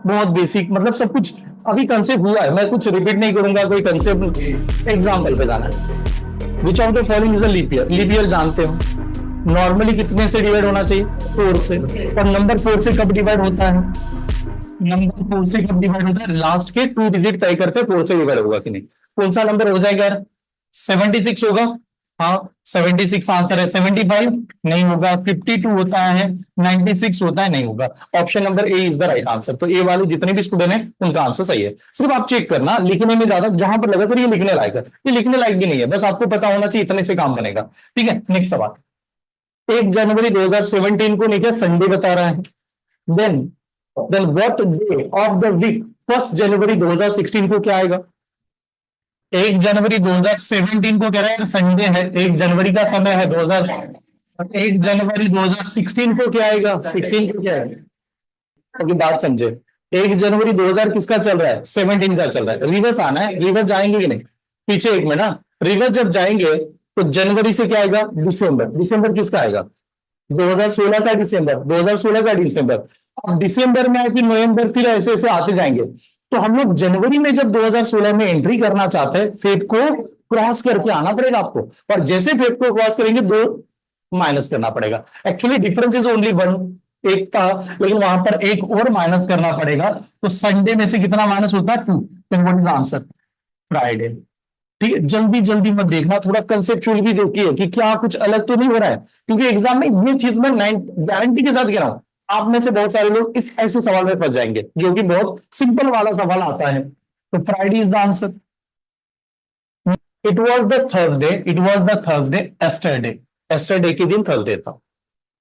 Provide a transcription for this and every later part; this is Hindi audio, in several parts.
बहुत बेसिक, मतलब सब कुछ अभी कंसेप्ट हुआ है, मैं कुछ रिपीट नहीं करूंगा, कोई कंसेप्ट एग्जाम्पल पे जाना है। Which of the following is a leap year? Leap year जानते हो नॉर्मली कितने से डिवाइड होना चाहिए? 4 से। और नंबर 4 से कब डिवाइड होता है? नंबर 4 से कब डिवाइड होता है? लास्ट के 2 डिजिट तय करते हैं 4 से डिवाइड होगा कि नहीं। कौन सा नंबर हो जाएगा? 76 होगा। हाँ 76 आंसर है। 75 नहीं होगा। 52 होता है। 96 होता है, नहीं होगा। Option number A is the right answer. तो ए वाले जितने भी स्टूडेंट हैं उनका आंसर सही है। सिर्फ आप चेक करना लिखने में ज्यादा, जहां पर लगा सर ये लिखने लायक है, ये लिखने लायक भी नहीं है, बस आपको पता होना चाहिए इतने से काम बनेगा। ठीक है, नेक्स्ट सवाल। 1 जनवरी 2017 को लेकर संडे बता रहा है। Then then what day of the week 1 जनवरी 2016 को क्या आएगा? 1 जनवरी 2017 को कह रहा है संडे है, 1 जनवरी का समय है 2000। 1 जनवरी 2016 को क्या आएगा? 16 को क्या है? अभी बात समझे। 1 जनवरी 2000 किसका चल रहा है? 17 का चल रहा है। रिवर्स आना है, रिवर्स जाएंगे कि नहीं? पीछे एक मिनट ना, रिवर्स जब जाएंगे तो जनवरी से क्या आएगा? दिसंबर। दिसंबर किसका आएगा? 2016 का दिसंबर। 2016 का दिसंबर। अब दिसंबर में फिर नवंबर, फिर ऐसे ऐसे आते जाएंगे। तो हम लोग जनवरी में जब 2016 में एंट्री करना चाहते हैं, फेब को क्रॉस करके आना पड़ेगा आपको। और जैसे फेब को क्रॉस करेंगे 2 माइनस करना पड़ेगा। एक्चुअली डिफरेंस इज ओनली 1, एक था, लेकिन वहां पर एक और माइनस करना पड़ेगा। तो संडे में से कितना माइनस होता है? 2। Then what is answer? Friday. ठीक है, जल्दी जल्दी मत देखना, थोड़ा कंसेप्चुअल भी देखिए कि क्या कुछ अलग तो नहीं हो रहा है, क्योंकि एग्जाम में ये चीज मैं गारंटी के साथ कह रहा हूं। आप में से बहुत सारे लोग इस ऐसे सवाल में फंस जाएंगे, जो कि बहुत सिंपल वाला सवाल आता है। तो Friday is the answer. It was the Thursday, it was the Thursday yesterday. Yesterday के दिन थर्सडे था।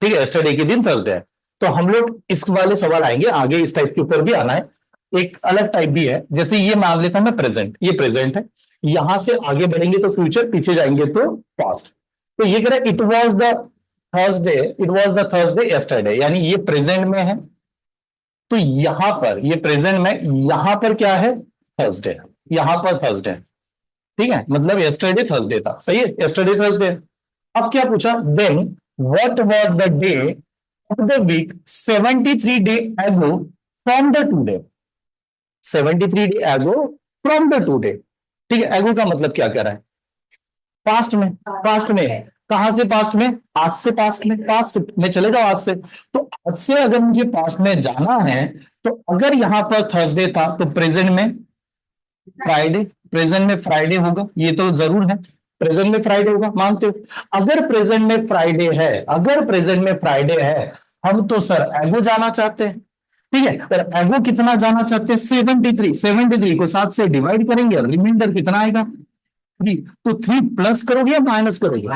ठीक है, एस्टरडे के दिन थर्सडे है। तो हम लोग इस वाले सवाल आएंगे आगे, इस टाइप के ऊपर भी आना है। एक अलग टाइप भी है, जैसे ये मान लेता हूं मैं प्रेजेंट, ये प्रेजेंट है। यहां से आगे बढ़ेंगे तो फ्यूचर, पीछे जाएंगे तो पास्ट। तो ये कह रहा है it was the Thursday, it was the Thursday yesterday, यानी ये प्रेजेंट में है। तो यहां पर ये प्रेजेंट में, यहां पर क्या है? थर्सडे। यहां पर थर्सडे। ठीक है, मतलब यस्टरडे थर्सडे था। सही है, यस्टरडे थर्सडे। अब क्या पूछा? Then what was the day of the week 73 day ago from the today. 73 day ago from the today. ठीक है, एगो का मतलब क्या कह रहा है? पास्ट में। पास्ट में कहां से? पास्ट में, आज से पास्ट में, पास्ट में चले जाओ आज से। तो आज से अगर मुझे पास्ट में जाना है, तो अगर यहां पर थर्सडे था तो प्रेजेंट में फ्राइडे, प्रेजेंट में फ्राइडे होगा, ये तो जरूर है। प्रेजेंट में फ्राइडे होगा, मानते हो? अगर प्रेजेंट में फ्राइडे है, अगर प्रेजेंट में फ्राइडे है, हम तो सर एगो जाना चाहते हैं। ठीक है, पर एगो कितना जाना चाहते हैं? 73। 73 को 7 से डिवाइड करेंगे, रिमाइंडर कितना आएगा? 3। तो 3 प्लस करोगे या माइनस करोगे?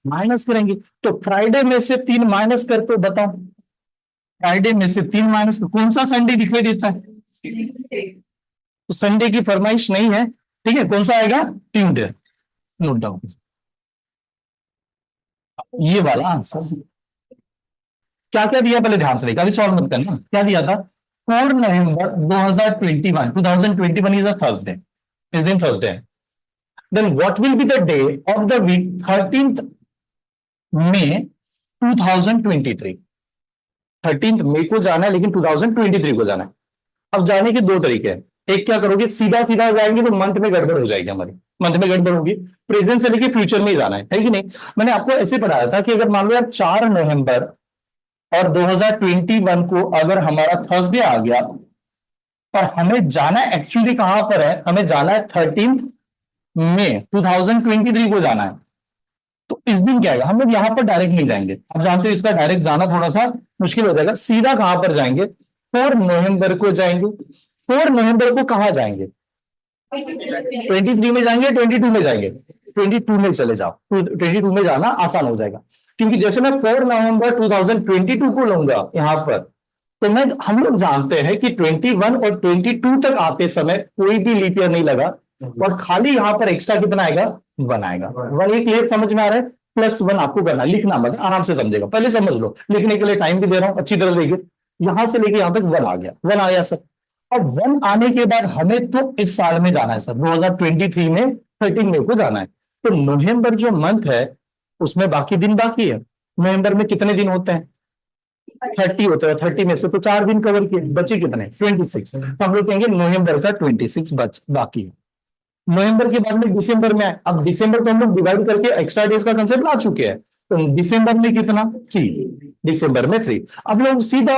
माइनस करेंगे। तो फ्राइडे में से 3 माइनस कर, तो बताओ फ्राइडे में से 3 माइनस कौन सा संडे दिखाई देता है? तो संडे की फरमाइश नहीं है। ठीक है, कौन सा आएगा? ट्यूसडे। नोट डाउन, ये वाला आंसर। क्या क्या दिया पहले ध्यान से देखा, अभी सॉल्व मत करना। क्या दिया था? 4 नवंबर 2021, 2021 इज अ थर्सडे, इस दिन थर्सडे है। Then what will be the day of the week 13 May 2023। 13 मई को जाना है, लेकिन 2023 को जाना है। अब जाने के 2 तरीके हैं। एक क्या करोगे, सीधा सीधा जाएंगे तो मंथ में गड़बड़ हो जाएगी हमारी, मंथ में गड़बड़ होगी। प्रेजेंट से लेके फ्यूचर में ही जाना है कि नहीं? मैंने आपको ऐसे पढ़ाया था कि अगर मान लो यार 4 नवंबर और 2021 को अगर हमारा थर्सडे आ गया, और हमें जाना एक्चुअली कहां पर है? हमें जाना है 13 मई 2023 को जाना है। तो इस दिन क्या है, हम लोग यहां पर डायरेक्ट नहीं जाएंगे। आप जानते हो इसका डायरेक्ट जाना थोड़ा सा मुश्किल हो जाएगा। सीधा कहां पर जाएंगे? 4 नवंबर को जाएंगे। 4 नवंबर को कहां जाएंगे? 23 में जाएंगे, 22 में जाएंगे? 22 में चले जाओ, 22 में जाना आसान हो जाएगा। क्योंकि जैसे मैं 4 नवंबर 2022 को लूंगा यहां पर, तो मैं, हम लोग जानते हैं कि 21 और 22 तक आते समय कोई भी लीप ईयर नहीं लगा, और खाली यहां पर एक्स्ट्रा कितना आएगा? 1 आएगा। 1 एक क्लियर समझ में आ रहा है? +1 आपको करना, लिखना मत, आराम से समझेगा, पहले समझ लो। लिखने के लिए टाइम भी दे रहा हूं, अच्छी तरह देखिए। यहां से लेके यहां तक 1 आ गया, 1 आया सर। अब 1 आने के बाद हमें तो इस साल में जाना है सर, 2023 में 13 मई को जाना है। तो नवंबर जो मंथ है उसमें बाकी दिन बाकी है। नवंबर में कितने दिन होते हैं? 30 होता है, 30 में से तो 4 दिन कवर किए, बचे कितने 26। तो हम लोग कहेंगे नवंबर का 26 बाकी है। नवंबर के बाद में दिसंबर में आए, अब दिसंबर को हम लोग डिवाइड करके एक्स्ट्रा डेज का कंसेप्ट ला चुके हैं। तो दिसंबर में कितना 3, दिसंबर में 3। अब लोग सीधा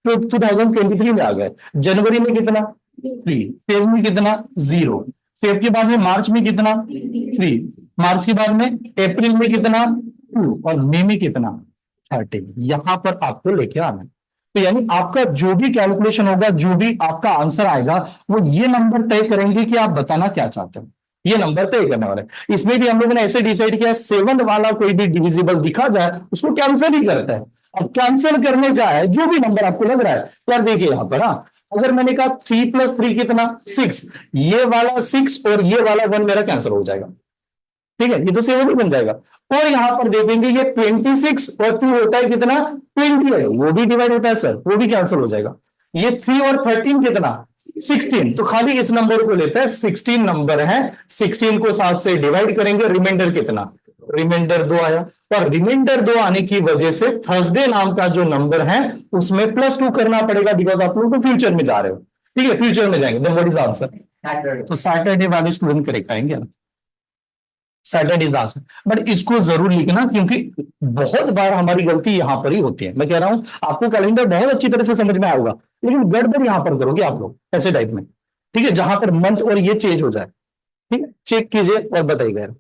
2023 में आ गए। जनवरी में कितना 3, फेब में कितना 0, फेब के बाद में मार्च में कितना 3, मार्च के बाद में अप्रैल में कितना 2 और मई में कितना 30। यहां पर आपको लेके आना है। तो यानी आपका जो भी कैलकुलेशन होगा, जो भी आपका आंसर आएगा, वो ये नंबर तय करेंगे कि आप बताना क्या चाहते हो। ये नंबर तय करने वाले। इसमें भी हम लोगों ने ऐसे डिसाइड किया 7 वाला कोई भी डिविजिबल दिखा जाए उसको कैंसिल ही करता है। अब कैंसिल करने जाए जो भी नंबर आपको लग रहा है, यार देखिए यहां पर, हाँ अगर मैंने कहा 3 + 3 कितना 6, ये वाला 6 और ये वाला 1 मेरा कैंसिल हो जाएगा। ठीक है, ये तो 7 ही बन जाएगा। और यहां पर देखेंगे ये 26 और 2 होता है कितना 20 है, वो भी डिवाइड होता है सर, वो भी कैंसिल हो जाएगा। ये 3 और 13 कितना 16, तो खाली इस नंबर को लेता है, 16 नंबर है, 16 को 7 से डिवाइड करेंगे, रिमाइंडर कितना, रिमाइंडर 2 आया। और रिमाइंडर 2 आने की वजह से थर्सडे नाम का जो नंबर है उसमें +2 करना पड़ेगा, बिकॉज आप लोग तो फ्यूचर में जा रहे हो। ठीक है, फ्यूचर में जाएंगे, देन व्हाट इज आंसर। तो सैटरडे वाले स्टूडेंट करेक्ट आएंगे, सैटरडे इज आंसर। बट इसको जरूर लिखना, क्योंकि बहुत बार हमारी गलती यहां पर ही होती है। मैं कह रहा हूं आपको कैलेंडर बहुत अच्छी तरह से समझ में आएगा, लेकिन गड़बड़ यहां पर करोगे आप लोग ऐसे टाइप में। ठीक है, जहां पर मंथ और ये चेंज हो जाए। ठीक है, चेक कीजिए और बताइएगा।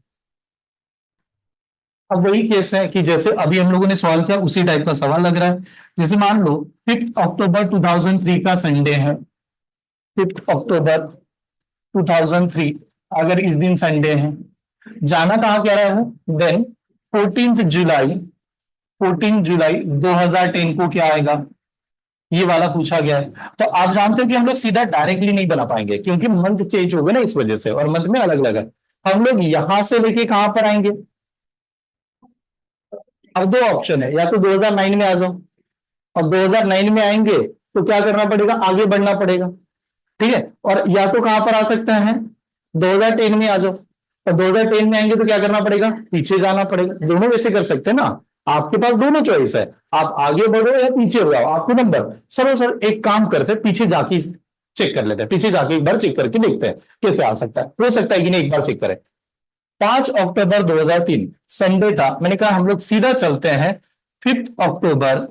अब वही केस है कि जैसे अभी हम लोगों ने सवाल किया, उसी टाइप का सवाल लग रहा है। जैसे मान लो 5 अक्टूबर 2003 का संडे है, 5 अक्टूबर 2003 अगर इस दिन संडे है, जाना कहां कह रहा हूं, देन 14 जुलाई 2010 को क्या आएगा, ये वाला पूछा गया है। तो आप जानते हो कि हम लोग सीधा डायरेक्टली नहीं बना पाएंगे, क्योंकि मंथ चेंज हो गए ना इस वजह से, और मंथ में अलग अलग है। हम लोग यहां से लेके कहां पर आएंगे, अब 2 ऑप्शन है, या तो 2009 में आ जाओ, और 2009 में आएंगे तो क्या करना पड़ेगा, आगे बढ़ना पड़ेगा। ठीक है, और या तो कहां पर आ सकते हैं 2010 में आ जाओ, और 2010 में आएंगे तो क्या करना पड़ेगा, पीछे जाना पड़ेगा। दोनों वैसे कर सकते हैं ना, आपके पास दोनों चॉइस है, आप आगे बढ़ो या पीछे हो जाओ, आपको नंबर। चलो सर एक काम करते हैं, पीछे जाके चेक कर लेते हैं, पीछे जाके एक बार चेक करके देखते हैं कैसे आ सकता है, हो सकता है कि नहीं, एक बार चेक करें। 5 अक्टूबर 2003 संडे था, मैंने कहा हम लोग सीधा चलते हैं 5 अक्टूबर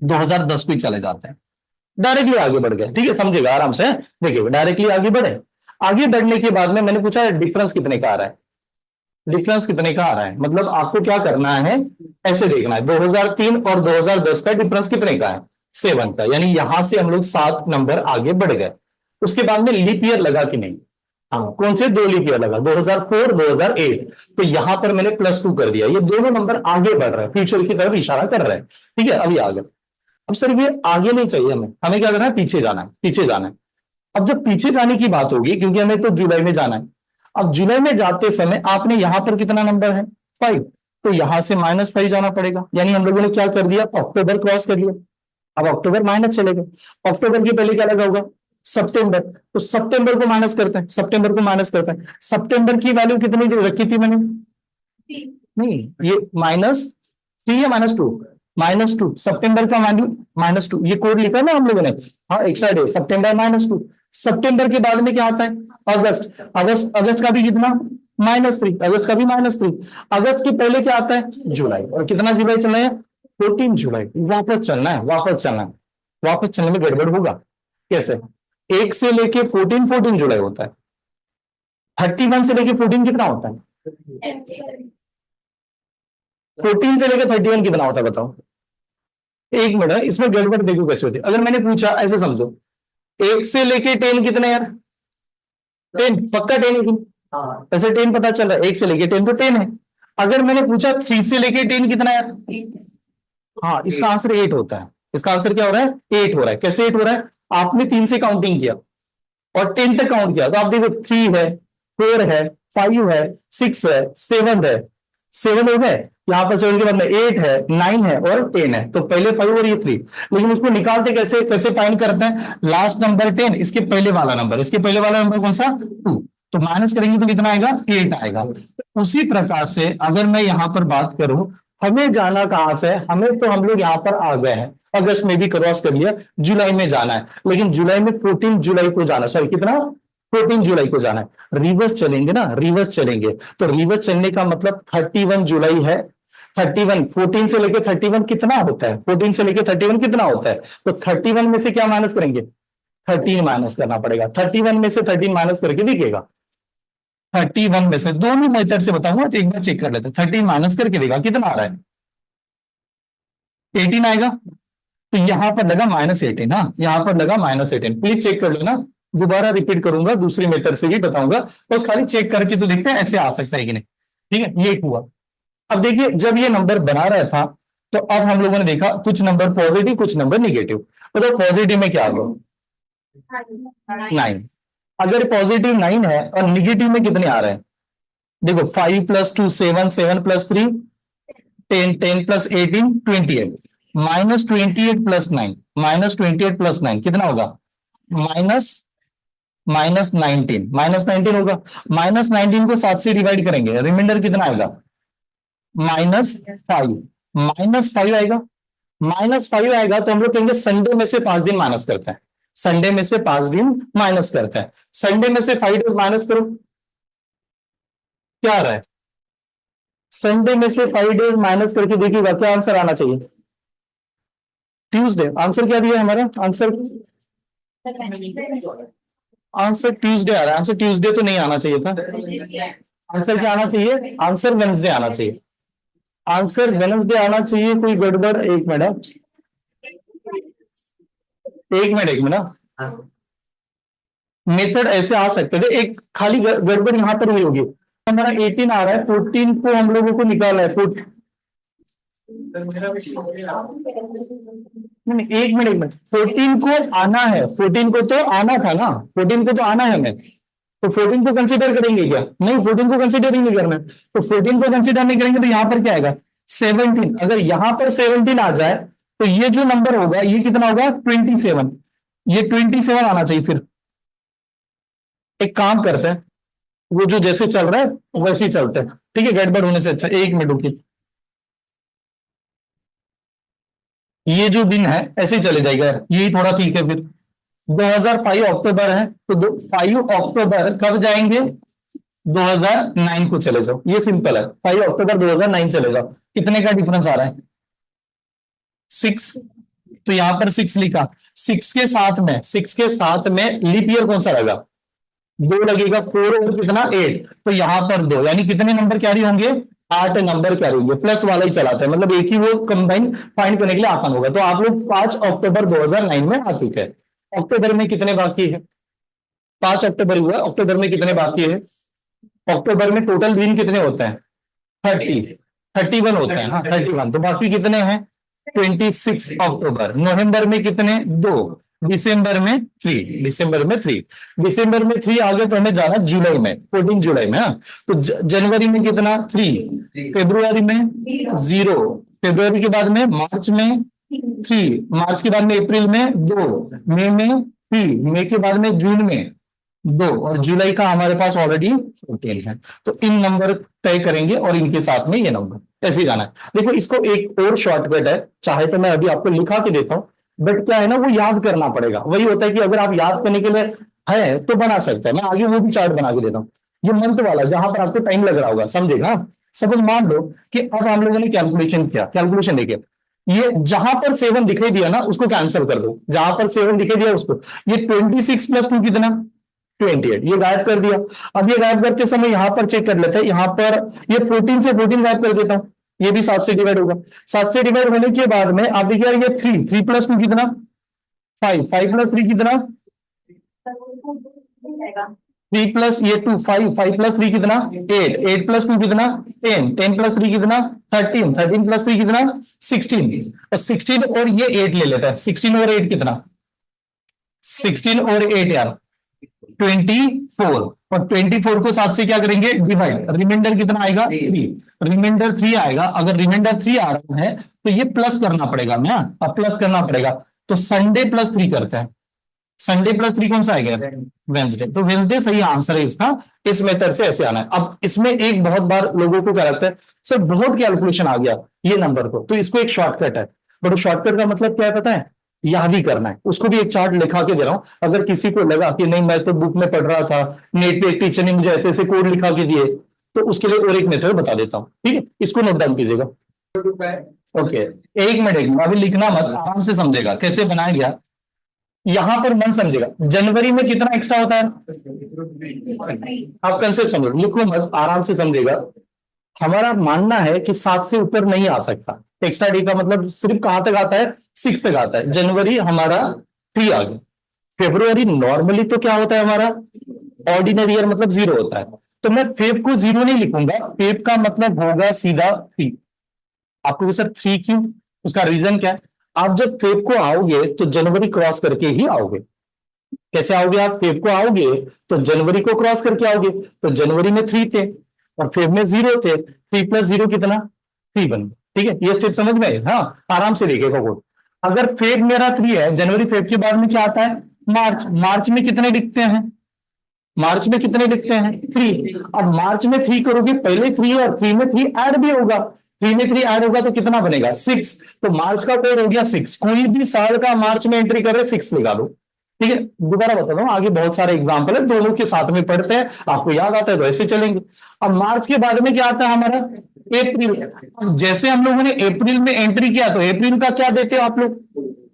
2010 को ही चले जाते हैं, डायरेक्टली आगे बढ़ गए। ठीक है, समझेगा आराम से, देखिए डायरेक्टली आगे बढ़े। आगे बढ़ने के बाद में मैंने पूछा डिफरेंस कितने का आ रहा है, डिफरेंस कितने का आ रहा है, मतलब आपको क्या करना है, ऐसे देखना है 2003 और 2010 का डिफरेंस कितने का है, 7 का, यानी यहां से हम लोग 7 नंबर आगे बढ़ गए। उसके बाद में लीप ईयर लगा कि नहीं, हाँ कौन से 2 लीप ईयर लगा, 2004 2008, तो यहां पर मैंने +2 कर दिया, ये दोनों नंबर आगे बढ़ रहे हैं, फ्यूचर की तरफ इशारा कर रहे हैं। ठीक है, अभी आगे। अब सर ये आगे नहीं चाहिए हमें, हमें क्या करना है, पीछे जाना है, पीछे जाना है। अब जब पीछे जाने की बात होगी, क्योंकि हमें तो जुलाई में जाना है, अब जुलाई में जाते समय आपने यहां पर कितना नंबर है 5, तो यहां से -5 जाना पड़ेगा, यानी हम लोगों ने क्या कर दिया, अक्टूबर क्रॉस कर लिया। अब अक्टूबर माइनस चले गए, अक्टूबर के पहले क्या लगा होगा, सितंबर, तो सितंबर को माइनस करते हैं, सितंबर को माइनस करते हैं। सितंबर की वैल्यू कितनी रखी थी मैंने, नहीं ये -3 है, -2, -2 सितंबर का वैल्यू -2, ये कोड लिखा ना हम लोगों ने, हाँ एक्स्ट्रा डे सितंबर -2। सितंबर के बाद में क्या आता है, अगस्त, अगस्त का भी कितना -3, अगस्त का भी -3। अगस्त के पहले क्या आता है, जुलाई, और कितना जुलाई चलना है, 14 जुलाई। वापस चलना है, वापस चलना है, वापस चलने में गड़बड़ होगा। कैसे, 1 से लेके 14 जुलाई होता है, 31 से लेके 14 कितना होता है, 14 से लेकर 31 कितना होता है बताओ। एक मिनट, इसमें गड़बड़ देखो कैसे होती है। अगर मैंने पूछा, ऐसे समझो 1 से लेके 10 कितने यार, 10 पक्का 10 है कि ऐसे 10 पता चल रहा है, 1 से लेके 10 तो 10 है। अगर मैंने पूछा 3 से लेके 10 कितना यार, हाँ इसका आंसर 8 होता है। इसका आंसर क्या हो रहा है, 8 हो रहा है। कैसे 8 हो रहा है, आपने 3 से काउंटिंग किया और 10 तक काउंट किया, तो आप देखो 3 है, 4 है, 5 है, 6 है, 7 है, 7 हो गए, यहाँ पर 7 के बाद में 8 है, 9 है और 10 है, तो पहले 5 और ये 3। लेकिन उसको निकालते कैसे, कैसे फाइंड करते हैं, लास्ट नंबर 10, इसके पहले वाला नंबर, इसके पहले वाला नंबर कौन सा 2, तो माइनस करेंगे तो कितना आएगा 8 आएगा। उसी प्रकार से अगर मैं यहां पर बात करूं हमें जाना कहां से है, हमें तो हम लोग यहाँ पर आ गए हैं, अगस्त में भी क्रॉस कर लिया, जुलाई में जाना है, लेकिन जुलाई में 14 जुलाई को जाना, सॉरी कितना, 14 जुलाई को जाना है। रिवर्स चलेंगे ना, रिवर्स चलेंगे, तो रिवर्स चलने का मतलब 31 जुलाई है। 31, 14 से लेके 31 कितना होता है, 14 से लेके 31 कितना होता है, तो 31 में से क्या माइनस करेंगे, 13 माइनस करना पड़ेगा। 31 में से 13 माइनस करके दिखेगा, 31 में से, दोनों मेथड से बताऊंगा तो एक बार चेक कर लेते हैं। 13 माइनस करके देगा कितना आ रहा है, 18 आएगा। तो यहां पर लगा -18, हाँ यहां पर लगा -18, प्लीज चेक कर लेना। दोबारा रिपीट करूंगा, दूसरी मेथड से भी बताऊंगा, बस खाली चेक करके तो देखते हैं ऐसे आ सकता है कि नहीं। ठीक है, ये हुआ। अब देखिए जब ये नंबर बना रहा था, तो अब हम लोगों ने देखा कुछ नंबर पॉजिटिव कुछ नंबर निगेटिव। मतलब पॉजिटिव में क्या आ गया, 9। अगर पॉजिटिव 9 है और निगेटिव में कितने आ रहे हैं, देखो 5 + 2 7, 7 + 3 10, 10 + 18 28, -28 + 9, -28 + 9 कितना होगा, माइनस -19, -19 होगा। -19 को 7 से डिवाइड करेंगे, रिमाइंडर कितना आएगा, -5, -5 आएगा। -5 आएगा तो हम लोग कहेंगे संडे में से 5 दिन माइनस करते हैं, संडे में से 5 दिन माइनस करते हैं। संडे में से 5 डेज माइनस करो, क्या आ रहा है, संडे में से 5 डेज माइनस करके देखिएगा क्या आंसर आना चाहिए, ट्यूसडे। आंसर क्या दिया हमारा, आंसर आंसर ट्यूसडे आ रहा है, आंसर ट्यूसडे तो नहीं आना चाहिए था। आंसर क्या आना चाहिए, आंसर वेंसडे आना चाहिए, आंसर वेंसडे आना चाहिए। कोई गड़बड़, एक मिनट, एक मिनट, एक मिनट, मेथड ऐसे आ सकते थे, एक खाली गड़बड़ यहां पर हुई होगी। हमारा 18 आ रहा है, 14 को हम लोगों को निकाला है, नहीं, एक मिनट, एक मिनट, 14 को आना है, 14 को तो आना था ना, 14 को तो आना है हमें, तो 14 को कंसीडर करेंगे क्या, नहीं 14 को कंसीडर ही नहीं करना। तो 14 को कंसीडर नहीं करेंगे तो यहां पर क्या आएगा, 17। अगर यहां पर 17 आ जाए तो ये जो नंबर होगा ये कितना होगा, 27, ये 27 आना चाहिए। फिर एक काम करते हैं, वो जो जैसे चल रहा है वैसे ही चलते हैं, ठीक है, गड़बड़ होने से अच्छा। एक मिनट रुकिए, ये जो दिन है ऐसे ही चले जाएगा, यही थोड़ा ठीक है। फिर 2005 अक्टूबर है, तो 5 अक्टूबर कब जाएंगे, 2009 को चले जाओ, ये सिंपल है। 5 अक्टूबर 2009 चले जाओ, कितने का डिफरेंस आ रहा है, 6। तो यहां पर 6 लिखा, 6 के साथ में, 6 के साथ में लीप ईयर कौन सा रहेगा, 2 लगेगा, 4 और कितना 8, तो यहां पर 2, यानी कितने नंबर कैरी होंगे, 8 नंबर कैरी होंगे। प्लस वाला ही चलाते हैं, मतलब एक ही वो कंबाइन फाइंड करने के लिए आसान होगा। तो आप लोग 5 अक्टूबर 2009 में आ चुके हैं। अक्टूबर में कितने बाकी है, 5 अक्टूबर हुआ, अक्टूबर में कितने बाकी है, अक्टूबर में टोटल दिन कितने होते हैं, 31 होते हैं, हाँ 31, तो बाकी कितने हैं, 26 अक्टूबर। नवंबर में कितने, 2, दिसंबर में 3, दिसंबर में 3, दिसंबर में 3 आ गए तो हमें जाना जुलाई में, 14 जुलाई में, हाँ। तो जनवरी में कितना, 3, फेब्रुआरी में 0, फेब्रुआरी के बाद में मार्च में 3, मार्च के बाद में अप्रैल में 2, मई में 3, मई के बाद में जून में 2, और जुलाई का हमारे पास ऑलरेडी 14 है। तो इन नंबर तय करेंगे और इनके साथ में ये नंबर ऐसे ही जाना है। देखो इसको एक और शॉर्टकट है, चाहे तो मैं अभी आपको लिखा के देता हूँ, बट क्या है ना, वो याद करना पड़ेगा। वही होता है कि अगर आप याद करने के लिए है तो बना सकते हैं, मैं आगे वो भी चार्ट बना के देता हूँ। ये मंथ वाला जहां पर आपको टाइम लग रहा होगा, समझेगा। सपोज मान लो कि अब हम लोगों ने कैलकुलेशन किया, कैलकुलेशन देखिए, ये जहां पर 7 दिखाई दिया ना उसको कैंसिल कर दो, जहां पर 7 दिखाई दिया उसको, ये 26 + 2 कितना, 28, ये गायब कर दिया। अब ये गायब करते समय यहां पर चेक कर लेते हैं, यहां पर ये 14 से 14 गायब कर देता हूं, ये भी 7 से डिवाइड होगा। 7 से डिवाइड होने के बाद में आप देखिए ये 3, 3 + 2 कितना, 5, 5 + 3 कितना, 3 प्लस ये 2, 5, 5 + 3 कितना, 8, 8 + 2 कितना, 10, 10 + 3 कितना, 13, 13 + 3 कितना, 16, और 16 और ये 8 ले लेता है, 16 और 8 कितना, 16 और 8 यार 24, और 24 को 7 से क्या करेंगे, डिवाइड, रिमाइंडर कितना आएगा, 3, रिमाइंडर 3 आएगा। अगर रिमाइंडर 3 आ रहा है तो ये प्लस करना पड़ेगा, मैं अब प्लस करना पड़ेगा, तो संडे +3 करते हैं, संडे प्लस 3 कौन सा आएगा? वेंसडे। तो वेंसडे सही आंसर है इसका। इस मेथड से ऐसे आना है। अब इसमें एक बहुत बार लोगों को क्या लगता है, सर बहुत कैलकुलेशन आ गया ये नंबर को, तो इसको एक शॉर्टकट है। बट शॉर्टकट का मतलब क्या है पता है? याद ही करना है। उसको भी एक चार्ट लिखा के दे रहा हूं, अगर किसी को लगा कि नहीं मैं तो बुक में पढ़ रहा था, नेट पे एक टीचर ने मुझे ऐसे ऐसे कोड लिखा के दिए, तो उसके लिए और एक मेथड बता देता हूं। ठीक है, इसको नोट डाउन कीजिएगा। ओके, एक मिनट, अभी लिखना मत, आराम से समझेगा कैसे बनाया गया। यहां पर मन समझेगा, जनवरी में कितना एक्स्ट्रा होता है? आप कंसेप्ट समझो, लिखो मत, आराम से समझेगा। हमारा मानना है कि 7 से ऊपर नहीं आ सकता। एक्स्ट्रा डे का मतलब सिर्फ कहां तक आता है? 6 तक आता है। जनवरी हमारा 3 आ गया। फेब्रुवरी नॉर्मली तो क्या होता है हमारा? ऑर्डिनरी ईयर मतलब 0 होता है। तो मैं फेब को 0 नहीं लिखूंगा, फेब का मतलब होगा सीधा 3। आपको सर 3 क्यों? उसका रीजन क्या है? आप जब फेब को आओगे तो जनवरी क्रॉस करके ही आओगे। कैसे आओगे? आप फेब को आओगे तो जनवरी को क्रॉस करके आओगे। तो जनवरी में 3 थे और फेब में 0 थे। 3 प्लस 0 कितना? 3 बन गया। ठीक है, ये स्टेप समझ में है? हाँ, आराम से देखिएगा कोड। अगर फेब मेरा 3 है, जनवरी फेब के बाद में क्या आता है? मार्च। मार्च में कितने लिखते हैं? मार्च में कितने लिखते हैं? 3। अब मार्च में 3 करोगे, पहले 3 और 3 में 3 ऐड भी होगा। 3 में 3 ऐड होगा तो कितना बनेगा? 6। तो मार्च का कोड हो गया 6। कोई भी साल का मार्च में एंट्री कर रहे 6 लगा लो। ठीक है, दोबारा बता दूं, आगे बहुत सारे एग्जाम्पल है, दोनों के साथ में पढ़ते हैं, आपको याद आता है तो ऐसे चलेंगे। अब मार्च के बाद में क्या आता है हमारा? अप्रैल। अब जैसे हम लोगों ने अप्रैल में एंट्री किया तो अप्रैल का क्या देते हो आप लोग?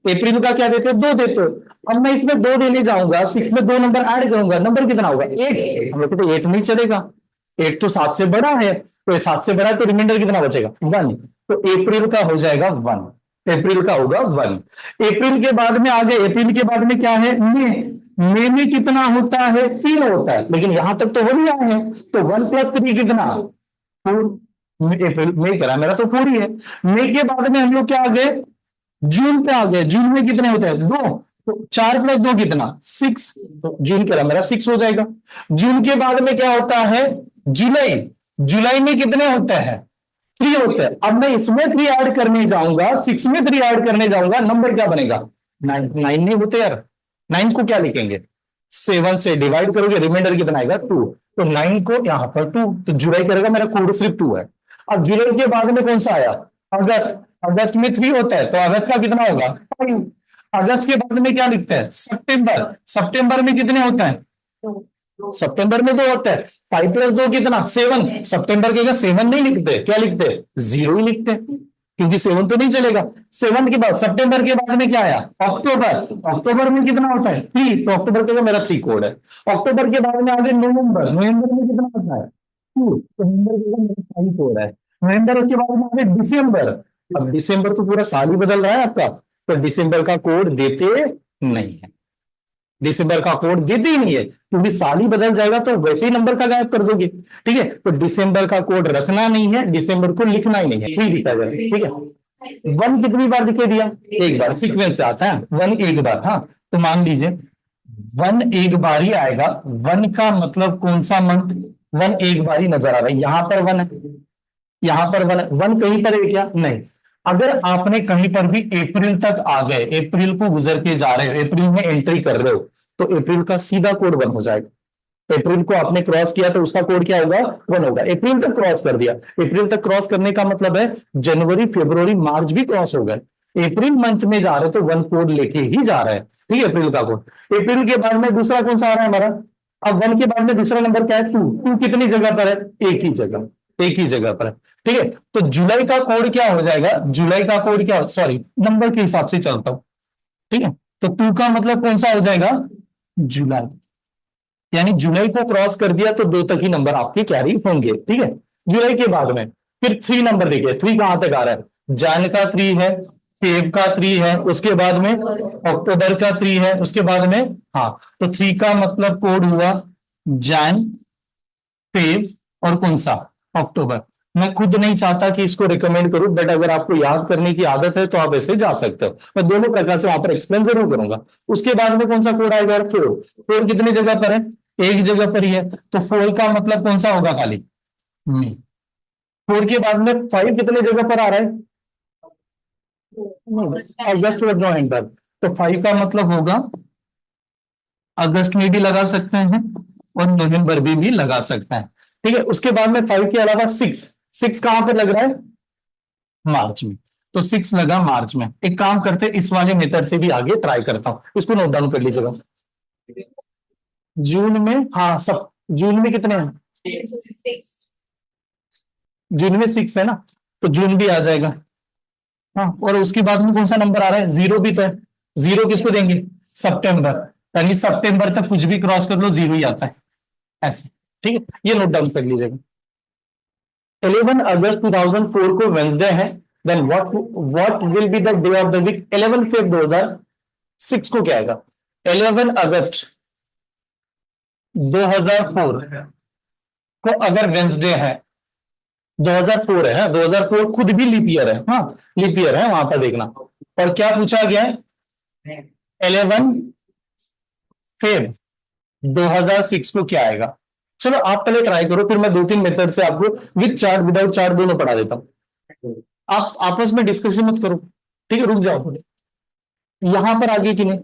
अप्रैल का क्या देते हो? 2 देते हो। अब मैं इसमें 2 देने जाऊंगा, 6 में 2 नंबर ऐड करूंगा, नंबर कितना होगा? 8। हम लोग तो 8 नहीं चलेगा, 8 तो 7 से बड़ा है। तो 7 से बड़ा है तो रिमाइंडर कितना बचेगा? 1। तो अप्रैल का हो जाएगा 1। अप्रैल का होगा 1। अप्रैल के बाद में आगे, अप्रैल के बाद में क्या है? मई। मई में कितना होता है? 3 होता है, लेकिन यहां तक तो हो ही आए हैं। तो 1 प्लस 3 कितना? 4। अप्रैल मई करा मेरा तो 4 ही है। मई के बाद में हम लोग क्या आ गए? जून पे आ गए। जून में कितने होते हैं? 2। तो 4 प्लस 2 कितना? 6। तो जून का मेरा 6 हो जाएगा। जून के बाद में क्या होता है? जुलाई। जुलाई में कितने होते हैं? 3 होते हैं। अब मैं इसमें 3 ऐड करने जाऊंगा, 6 में 3 ऐड करने जाऊंगा, नंबर क्या बनेगा? 9। 9 नहीं होते यार। 9 को क्या लिखेंगे? 7 से डिवाइड करोगे, रिमाइंडर कितना आएगा? 2। तो 9 को यहां पर 2, तो जुलाई करेगा, मेरा कोड सिर्फ 2 है। अब जुलाई के बाद में कौन सा आया? अगस्त। अगस्त में 3 होता है, तो अगस्त का कितना होगा? 5। अगस्त के बाद में क्या लिखते हैं? सितंबर। सितंबर में कितने होते हैं? सितंबर में 2 होता है। 5 प्लस 2 कितना? 7। सितंबर के 7 नहीं लिखते, क्या लिखते? 0 ही लिखते, क्योंकि 7 तो नहीं चलेगा। 7 के बाद, सितंबर के बाद में क्या आया? अक्टूबर। अक्टूबर में कितना होता है? 3। तो अक्टूबर का मेरा 3 कोड है। अक्टूबर के बाद में आगे नवंबर। नवंबर में कितना होता है? 2। तो नवंबर का मेरा 5 कोड है। नवंबर के बाद में आगे दिसंबर। अब दिसंबर तो पूरा साल ही बदल रहा है आपका, तो दिसंबर का कोड देते नहीं है। दिसंबर का कोड देते ही नहीं है, क्योंकि साल ही बदल जाएगा तो वैसे ही नंबर का गायब कर दोगे। ठीक है, तो दिसंबर का कोड रखना नहीं है, दिसंबर को लिखना ही नहीं है, ठीक लिखा जाए। ठीक है, 1 कितनी बार दिखे दिया? एक बार, सीक्वेंस से आता है 1 एक बार। हाँ, तो मान लीजिए 1 एक बार ही आएगा। 1 का मतलब कौन सा मंथ? 1 एक बार ही नजर आ रहा है। यहां पर 1 है, यहां पर 1 है। 1 कहीं पर है क्या? नहीं। अगर आपने कहीं पर भी अप्रैल तक आ गए, अप्रैल को गुजर के जा रहे हो, अप्रैल में एंट्री कर रहे हो, तो अप्रैल का सीधा कोड 1 हो जाएगा। अप्रैल को आपने क्रॉस किया तो उसका कोड क्या होगा? 1 होगा। अप्रैल तक क्रॉस कर दिया। अप्रैल तक क्रॉस करने का मतलब है जनवरी फरवरी मार्च भी क्रॉस हो गए। अप्रैल मंथ में जा रहे तो 1 कोड लेके ही जा रहे हैं। ठीक है, अप्रैल का कोड। अप्रैल के बाद में दूसरा कौन सा आ रहा है हमारा? अब 1 के बाद में दूसरा नंबर क्या है? 2। 2 कितनी जगह पर है? एक ही जगह, एक ही जगह पर है। ठीक है, तो जुलाई का कोड क्या हो जाएगा? जुलाई का कोड क्या, सॉरी नंबर के हिसाब से चलता हूं। ठीक है, तो 2 का मतलब कौन सा हो जाएगा? जुलाई। यानी जुलाई को क्रॉस कर दिया तो 2 तक ही नंबर आपके कैरी होंगे। ठीक है, जुलाई के बाद में फिर 3 नंबर देखिए, 3 कहां तक आ रहा है? जैन का 3 है, फेब का 3 है, उसके बाद में अक्टूबर का 3 है, उसके बाद में, हाँ, तो 3 का मतलब कोड हुआ जैन, फेब और कौन सा? अक्टूबर। मैं खुद नहीं चाहता कि इसको रिकमेंड करूं, बट अगर आपको याद करने की आदत है तो आप ऐसे जा सकते हो। मैं दोनों प्रकार से वहां पर एक्सप्लेन जरूर करूंगा। उसके बाद में कौन सा कोड आएगा? 4। 4 कितनी जगह पर है? एक जगह पर ही है, तो 4 का मतलब कौन सा होगा? खाली मई। 4 के बाद में 5 कितने जगह पर आ रहा है? अगस्त और नवंबर। तो 5 का मतलब होगा अगस्त में भी लगा सकते हैं और नवंबर में भी लगा सकते हैं। ठीक है, उसके बाद में 5 के अलावा 6, 6 कहां पर लग रहा है? मार्च में। तो 6 लगा मार्च में। एक काम करते हैं, इस वाले मेथड से भी आगे ट्राई करता हूं, इसको नोट डाउन कर लीजिएगा। जून में, हाँ सब, जून में कितने हैं? जून में 6 है ना, तो जून भी आ जाएगा। हाँ, और उसके बाद में कौन सा नंबर आ रहा है? 0 भी तो है। 0 किसको देंगे? सितंबर। यानी सितंबर तक कुछ भी क्रॉस कर लो, 0 ही आता है ऐसे। ठीक है, ये नोट डाउन कर लीजिएगा। 11 अगस्त 2004 को वेंसडे है, then what will be the day of the week? 11 Feb 2006 को क्या आएगा? 11 अगस्त 2004 को अगर वेंसडे है, 2004 है, 2004 खुद भी लीप ईयर है, हाँ लीप ईयर है, वहां पर देखना। और क्या पूछा गया है? 11 फेब 2006 को क्या आएगा? चलो आप पहले ट्राई करो, फिर मैं 2-3 मेथड से आपको विद चार्ट विदाउट चार्ट दोनों पढ़ा देता हूं। आप आपस में डिस्कशन मत करो, ठीक है, रुक जाओ थोड़े। यहां पर आगे कि नहीं,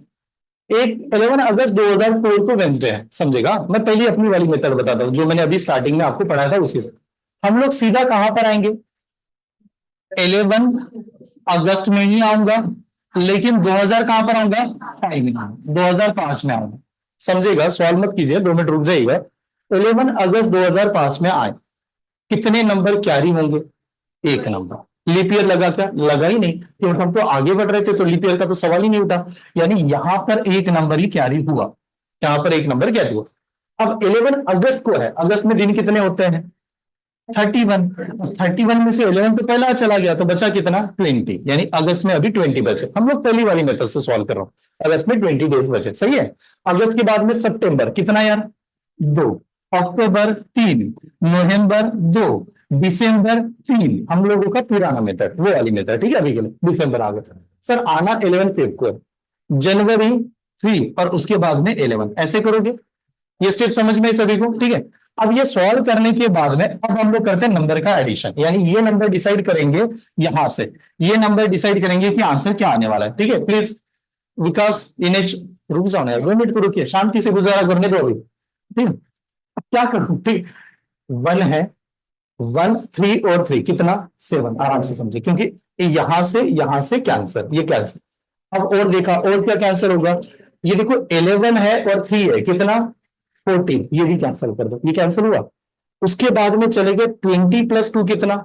एक 11 अगस्त 2004 को वेंसडे है, समझेगा? मैं पहले अपनी वाली मेथड बताता हूं जो मैंने अभी स्टार्टिंग में आपको पढ़ाया था, उसी से हम लोग सीधा कहां पर आएंगे? 11 अगस्त में ही आऊंगा, लेकिन 2000 कहां पर आऊंगा? 2005 में आऊंगा, समझेगा? सवाल मत कीजिए, 2 मिनट रुक जाइएगा। 11 अगस्त 2005 में आए, कितने नंबर कैरी होंगे? 1 नंबर। लीप ईयर लगा क्या? लगा ही नहीं, क्योंकि हम तो आगे बढ़ रहे थे, तो लीप ईयर का तो सवाल ही नहीं उठा। यानी यहां पर 1 नंबर ही कैरी हुआ, यहां पर 1 नंबर कैरी हुआ। अब 11 अगस्त को है, अगस्त में दिन कितने होते हैं? 31। 31 में से 11 तो पहला चला गया, तो बचा कितना? 20। यानी अगस्त में अभी 20 बचे। हम लोग पहली वाली मेथड से सॉल्व कर रहा हूं, अगस्त में 20 डेज बचे, सही है। अगस्त के बाद में सितंबर कितना यार? 2, अक्टूबर 3, नवंबर 2, दिसंबर 3। हम लोगों का पुराना मेथड, वो वाली मेथड, ठीक है। अभी के लिए दिसंबर आ गया सर, आना 11 फेब को, जनवरी 3 और उसके बाद में 11, ऐसे करोगे। ये स्टेप समझ में सभी को? ठीक है। अब ये सॉल्व करने के बाद में अब हम लोग करते हैं नंबर का एडिशन, यानी ये नंबर डिसाइड करेंगे यहां से, ये नंबर डिसाइड करेंगे कि आंसर क्या आने वाला है। ठीक है, प्लीज विकास, इनेश, रुक जाओ ना यार, 2 मिनट को रुकिए, शांति से गुजारा करने दो अभी। ठीक है, अब क्या करूं? ठीक, 1 है, 1, 3 और 3 कितना? 7। आराम से समझे, क्योंकि यहां से कैंसर, ये कैंसर। अब और देखा, और क्या कैंसर होगा? ये देखो 11 है और 3 है, कितना? 14। ये भी कैंसिल कर दो, ये कैंसिल हुआ। उसके बाद में चले गए 20 प्लस 2 कितना?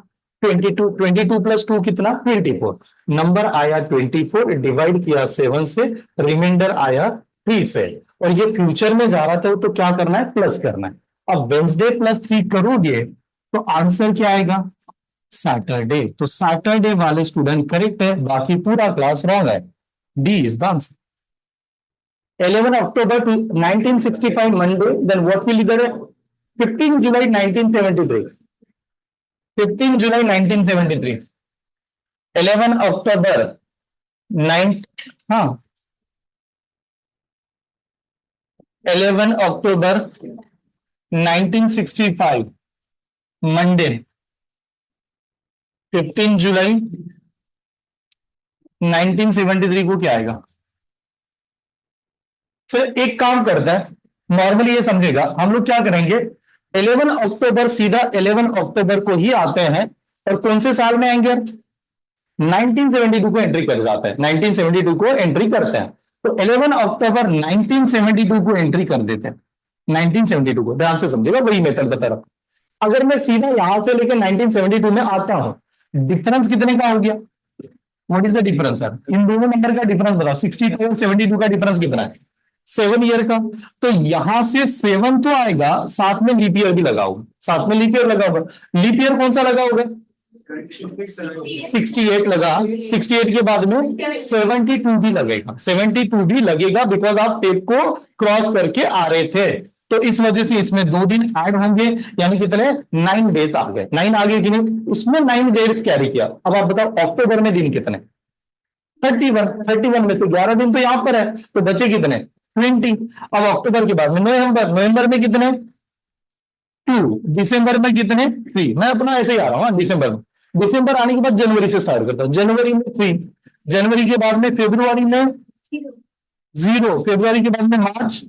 22। 22 प्लस 2 कितना? 24। नंबर आया 24, डिवाइड किया 7 से, रिमाइंडर आया 3 से। और ये फ्यूचर में जा रहा था, तो क्या करना है? प्लस करना है। अब वेंसडे प्लस 3 करोगे तो आंसर क्या आएगा? सैटरडे। तो सैटरडे वाले स्टूडेंट करेक्ट है, बाकी पूरा क्लास रॉन्ग है। D is the answer. 11 October 1965 Monday, then what will be the 15 July 1973? 15 July 1973, 11 October 9, हाँ 11 October 1965 Monday, 15 July 1973 को क्या आएगा? तो एक काम करता है, नॉर्मली ये समझेगा, हम लोग क्या करेंगे, 11 अक्टूबर सीधा 11 अक्टूबर को ही आते हैं, और कौन से साल में आएंगे? 1972 को एंट्री कर जाता है, 1972 को एंट्री करते हैं, तो 11 अक्टूबर 1972 को एंट्री कर देते हैं। 1972 को ध्यान से समझेगा, वही मेथड बता रहा हूं। अगर मैं सीधा यहां से लेकर 1972 में आता हूं, डिफरेंस कितने का हो गया? What is the difference sir? इन दोनों नंबर का डिफरेंस बताओ, 62 और 72 का डिफरेंस कितना है? 7 ईयर का। तो यहां से 7 तो आएगा, साथ में लीप ईयर भी लगा होगा, साथ में लीप ईयर लगा होगा। लीप ईयर कौन सा लगा होगा? 68 लगा। 68 के बाद में 72 भी लगेगा, 72 भी लगेगा, बिकॉज आप टेप को क्रॉस करके आ रहे थे, तो इस वजह से इसमें 2 दिन ऐड होंगे, यानी कितने? 9 डेज आ गए। 9 आ गए कि नहीं? उसमें 9 डेज कैरी किया। अब आप बताओ अक्टूबर में दिन कितने? 31। 31 में से 11 दिन तो यहां पर है, तो बचे कितने? 20। अब अक्टूबर के बाद में नवंबर, नवंबर में कितने? 2। दिसंबर में कितने? 3। मैं अपना ऐसे ही आ रहा हूँ दिसंबर में। दिसंबर आने के बाद जनवरी से स्टार्ट करता हूँ, जनवरी में 3, जनवरी के बाद में फरवरी में 0, फरवरी के बाद में मार्च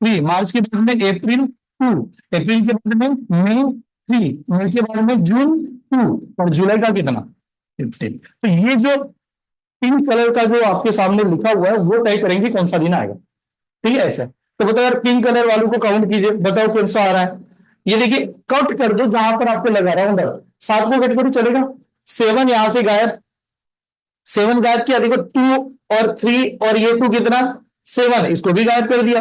3, मार्च के बाद में अप्रैल 2, अप्रैल के बाद में मई 3, मई के बाद में जून 2, और जुलाई का कितना 15। तो ये जो पिंक कलर का जो आपके सामने लिखा हुआ है वो तय करेंगे कौन सा दिन आएगा। ठीक है ऐसे। तो बताओ यार पिंक कलर वालों को काउंट कीजिए, बताओ कौन सा आ रहा है। ये देखिए कट कर दो जहां पर आपको लगा रहा हूं, 7 को कट करो चलेगा, 7 यहां से गायब, 7 गायब किया, देखो 2 और 3 और ये 2 कितना 7, इसको भी गायब कर दिया।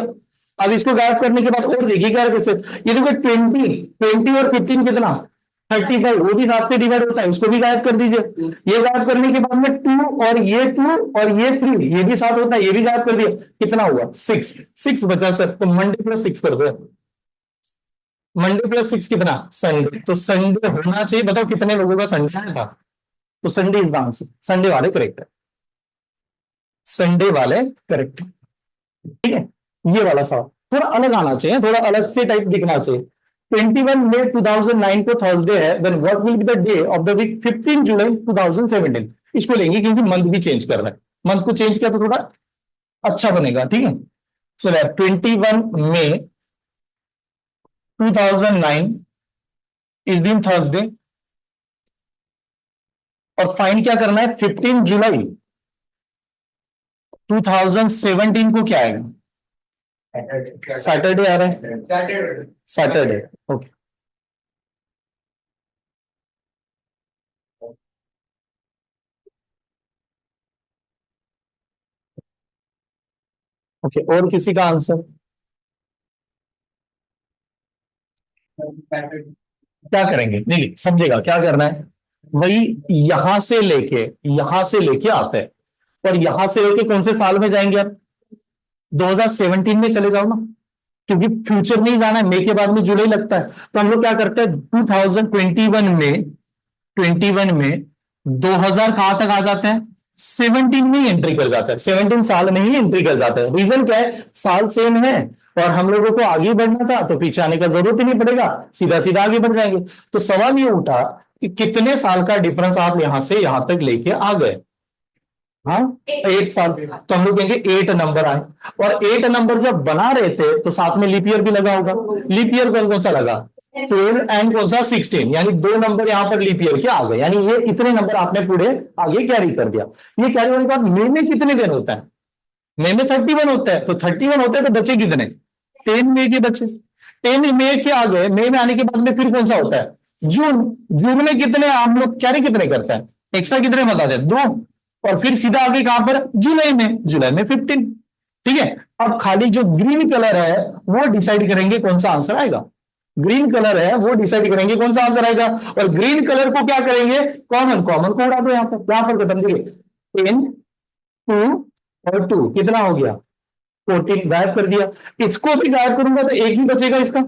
अब इसको गायब करने के बाद और देखिए क्या कैसे, ये देखो 20 और 15 कितना 35, वो भी 7 से डिवाइड होता है, उसको भी गायब कर दीजिए। ये गायब करने के बाद में 2 और ये 2 और ये 3, ये भी 7 होता है, ये भी गायब कर दिया, कितना हुआ 6 बचा सर। तो मंडे प्लस 6 कर दो, मंडे प्लस 6 कितना संडे। तो संडे होना चाहिए, बताओ कितने लोगों का संडे आया था। तो Sunday is the answer, Sunday वाले करेक्ट है, संडे वाले करेक्ट। ठीक है, ये वाला सवाल थोड़ा अलग आना चाहिए, थोड़ा अलग से टाइप दिखना चाहिए। 21 मई 2009 को थर्सडे है, then what will be the day of the week 15 July 2017। इसको लेंगे क्योंकि मंथ भी चेंज कर रहे हैं, मंथ को चेंज किया तो थोड़ा अच्छा बनेगा। ठीक है, चलो 21 मई 2009 इस दिन थर्सडे, और फाइन क्या करना है 15 जुलाई 2017 को क्या आएगा, सैटरडे आ रहा है, सैटरडे। ओके ओके, और किसी का आंसर क्या करेंगे, नहीं समझेगा क्या करना है, वही यहां से लेके आते हैं, और यहां से लेके कौन से साल में जाएंगे आप, 2017 में चले जाओ ना, क्योंकि फ्यूचर नहीं जाना है, मई के बाद में जुलाई लगता है। तो हम लोग क्या करते हैं 2021 में, 21 में 2000 कहां तक आ जाते हैं, 17 में ही एंट्री कर जाता है, 17 साल में ही एंट्री कर जाता है। रीजन क्या है, साल सेम है और हम लोगों को आगे बढ़ना था, तो पीछे आने का जरूरत ही नहीं पड़ेगा, सीधा सीधा आगे बढ़ जाएंगे। तो सवाल ये उठा कि कितने साल का डिफरेंस आप यहां से यहां तक लेके आ गए। हाँ 8 साल, तो हम लोग कहेंगे 8 नंबर आए। और 8 नंबर जब बना रहे थे तो साथ में लीप ईयर भी लगा होगा, लीप ईयर कौन कौन सा लगा 12 एंड कौन सा 16, यानी 2 नंबर यहां पर लीप ईयर के आ गए, यानी ये इतने नंबर आपने पूरे आगे कैरी कर दिया। ये कैरी होने के बाद मई में कितने दिन होता है, मई में 31 होता है, तो 31 होते हैं तो बचे कितने 10 मई के बचे, 10 मई के आ गए। मई में आने के बाद में फिर कौन सा होता है जून, जून में कितने हम लोग कैरी कितने करते हैं, एक्स्ट्रा कितने बता दे 2, और फिर सीधा आगे कहां पर जुलाई में, जुलाई में 15। ठीक है, अब खाली जो ग्रीन कलर है वो डिसाइड करेंगे कौन सा आंसर आएगा, ग्रीन कलर है वो डिसाइड करेंगे कौन सा आंसर आएगा। और ग्रीन कलर को क्या करेंगे, कॉमन, कॉमन को उड़ा दो यहां पर खत्म। देखिए 10 2 और 2 कितना हो गया 14, गायब कर दिया। इसको भी गायब करूंगा तो एक ही बचेगा इसका,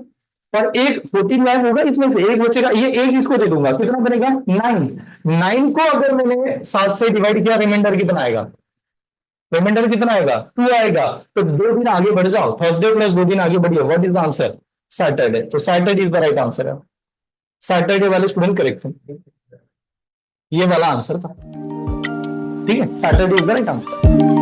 और एक 14 गायब होगा, इसमें से एक बचेगा, ये एक इसको दे दूंगा, कितना बनेगा 9। 9 को अगर मैंने 7 से डिवाइड किया, रिमाइंडर कितना आएगा, रिमाइंडर कितना आएगा 2 आएगा। तो 2 दिन आगे बढ़ जाओ, थर्सडे प्लस 2 दिन आगे बढ़िए, what is the answer Saturday. तो Saturday is the right answer है, सैटरडे वाले स्टूडेंट करेक्ट थे, ये वाला आंसर था। ठीक है, Saturday is the right answer.